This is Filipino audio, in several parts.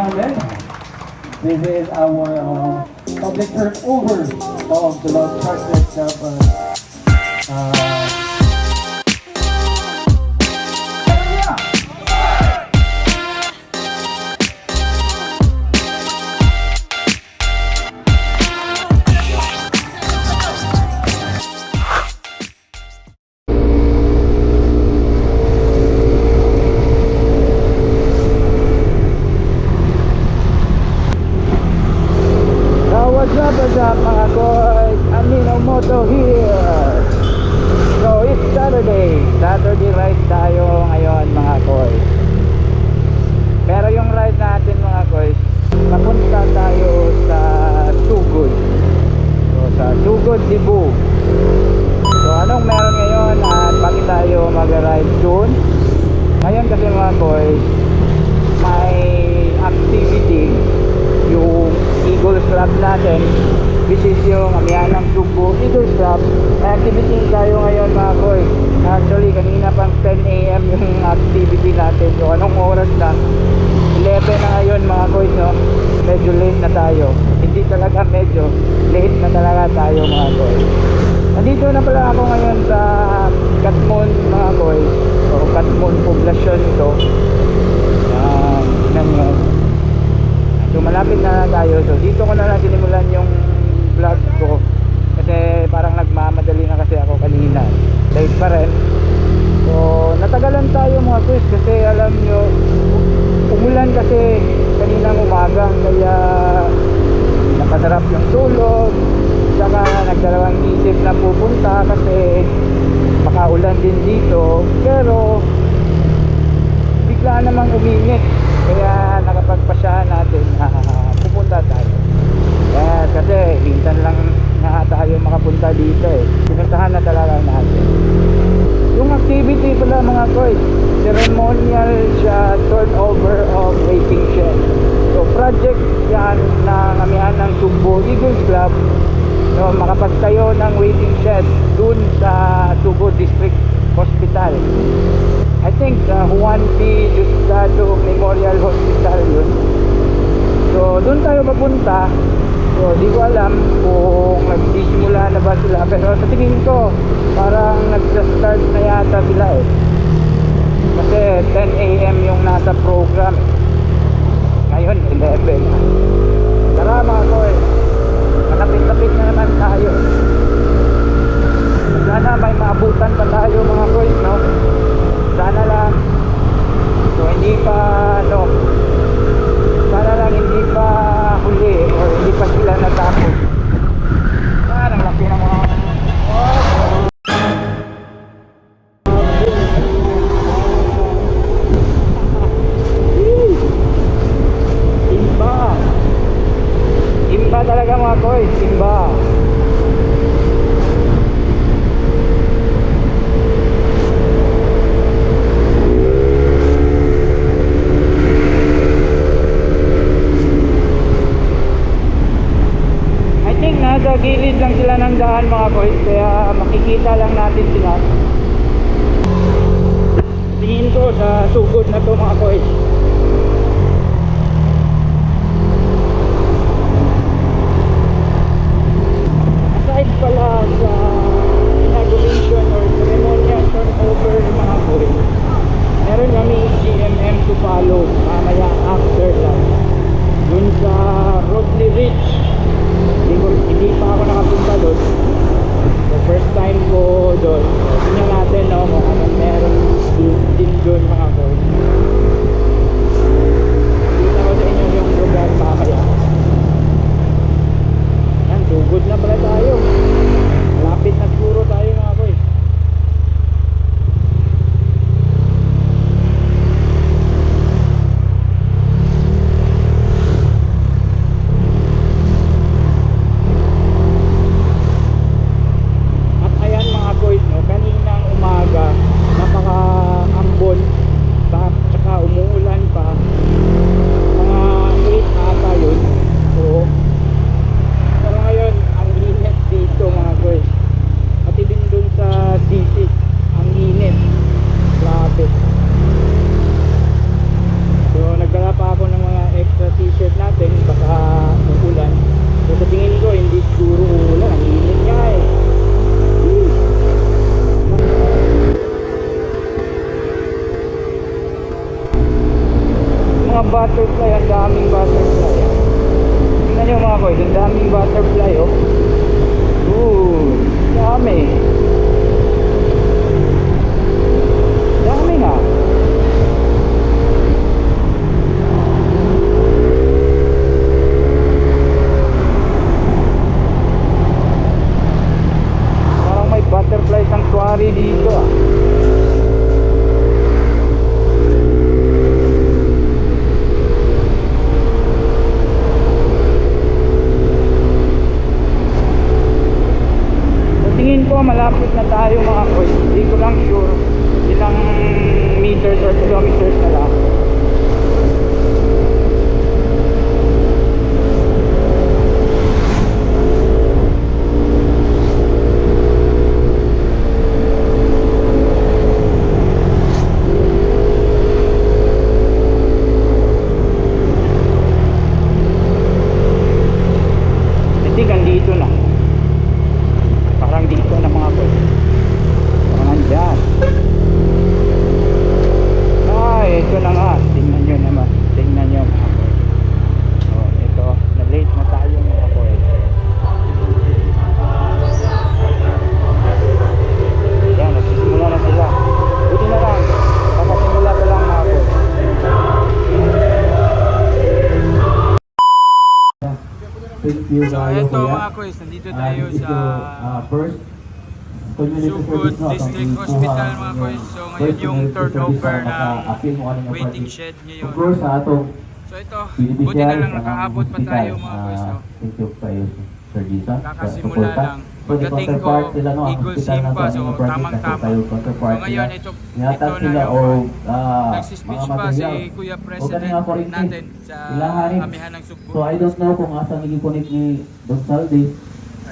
gentlemen, this is our public turnover of the love project of what's up mga boys, Aminomoto here. So it's Saturday ride tayo ngayon mga boys. Pero yung ride natin mga boys, papunta tayo sa Sugod. So sa Sugod, Cebu. So anong meron ngayon at bakit tayo mag-ride doon? Ngayon kasi mga boys, may activity yung Eagles Club natin, which is yung Amihanang Cebu Eagles Club. May activity tayo ngayon mga boys. Actually kanina pang 10 AM yung activity natin. So anong oras na? 11 na ngayon mga boys, no? Medyo late na tayo. Hindi talaga medyo late na talaga tayo mga boys. Nandito na pala ako ngayon sa Katmon mga boys. So Katmon poblasyon ito. So malapit na tayo. So dito ko na lang sinimulan yung vlog ko kasi parang nagmamadali na kasi ako kanina. Late pa rin. So natagalan tayo mga boys kasi alam nyo umulan kasi kaninang umagang, kaya napasarap yung tulog. Saka nagdalawang isip na pupunta kasi makaulan din dito, pero bigla namang uminit. Kaya nakapagpasyahan natin na pupunta tayo. Yes, kasi minsan lang na tayo makapunta dito eh. Pinuntahan na talaga natin. Yung activity pala mga boys, ceremonial siya, turnover of waiting shed. So project yan ng Amihanang Cebu Eagles Club. So makapagtayo ng waiting shed dun sa Cebu District Hospital. I think Juan P. Diosdado Memorial Hospital yun. So doon tayo mapunta. So di ko alam kung nagsisimula na ba sila, pero sa tingin ko parang nagsa-start na yata sila eh. Kasi 10 AM yung nasa program. Ngayon 11. Tara mga boy, malapit-lapit na naman tayo. Sana may maabutan pa tayo mga boys, no? Sana lang. So hindi pa sana lang hindi pa huli o hindi pa sila natapos. Parang laki ng mga Imba talaga mga boys, imba. Nasa gilid lang sila ng daan mga boys, kaya makikita lang natin sila. Tingin ko sa Sugod na to mga boys. Aside pala sa inauguration or ceremonial turnover mga boys, meron kami GMM to follow mamaya after lang dun sa Rodley Ridge. Hindi pa ako nakapunta doon. So first time ko doon. Tingnan natin kung anong meron din doon mga boys. butterfly, ang daming butterfly. Tingnan nyo mga koy, ang daming butterfly oh. Dami. Dami nga. Parang may butterfly sanctuary dito ah. Tingin ko malapit na tayo mga koy. Hindi ko lang sure ilang meters or kilometers na lang. Hindi dito na. Parang dito na mga boy. Parang nandyan. Ito na nga. Tingnan nyo naman. Tingnan nyo mga boy. Ito. Na-late na tayo mga boy. Yan. Nagsisimula na sila. Buti na lang. Nakasimula pa lang mga boy. Thank you, So Mario, eto kuya. mga koys, nandito tayo Ito, sa first community Sugod service, no, District itong Hospital kuha mga ng koys. So ngayon first yung community service turnover para ng maka-appeal mo kanina waiting party. shed Of ngayon. course, sa atong So ito, PDBCL, buti na lang sa nakaabot pa hospital, tayo mga koys. So, thank you kayo, Sir Jason. kakasimula Suporta. lang. So, the Pagdating ko, counterpart sila, no, ang Eagle hospital Sim na pa. sa So aming project, tamang-tama. tayo So counterpart ngayon sila. ito Nihatag na sila yung o nagsispeech mga pa si material. Kuya O President kanina ako rin, natin sa ilahanin. amihan ng Sugbo. So I don't know kung asa naging connect ni Don Saldi.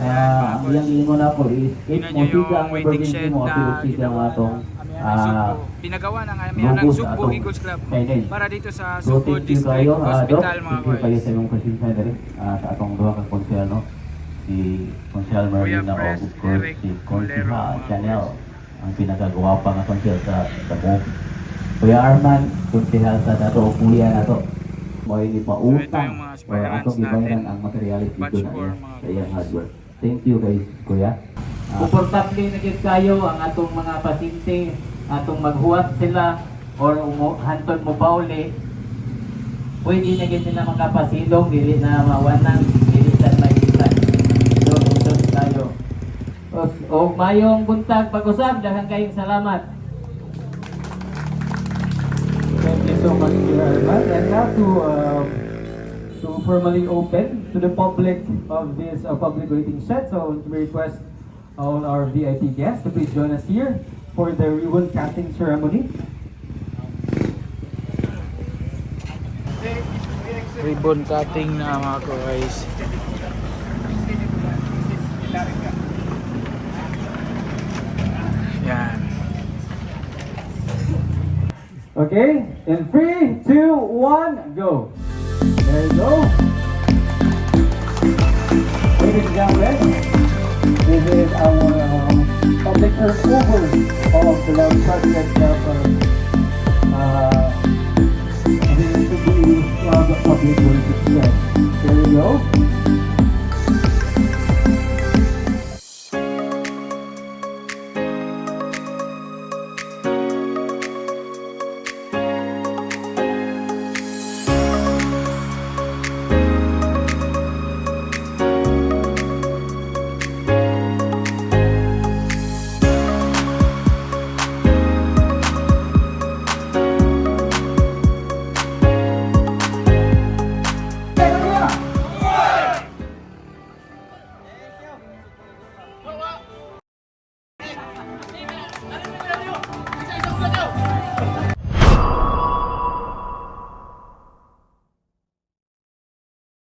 Ayan, mga Ang iyang na po is if Tingnan mo nyo siga yung ang waiting emergency shed mo, na apilog siga ginawa ang atong ng amihan ng Sugbo. Pinagawa ng amihan ng logos Sugbo atong Eagles Club signage. para dito sa So Sugbo thank you District kayo, Doc. Hospital mga Thank you kayo koys. sa inyong presensya na rin sa atong duha ka konsel, no? Si Konsel Marlina o Pres of course Eric si Colero, Consiha mga Chanel, ang pinagagawa pa nga konsel sa Damo. Kuya Arman, Konsihal sa dato o kuya na to. Mo ini pautang yung mga o aspirants atong gibayaran natin. ang materiality Batch dito na four, yan mga sa iyang hardware. Thank you guys, kuya. Komportable na gid kayo ang atong mga pasyente, atong maghuwat sila or hantod mo pa uli. Pwede na gid sila makapasilong, dili na mawanan, dili sa magitan. So, tayo. O mayong buntag pag-usab, daghang kayong salamat. Thank you so much, Kuya Arman. And now to formally open to the public of this public waiting shed. So we request all our VIP guests to please join us here for the ribbon cutting ceremony. Ribbon cutting na mga koys. Yan. Okay, in 3, 2, 1, go. There you go. Ladies and gentlemen, this is our public turnover of the Love Project of public work. There you go.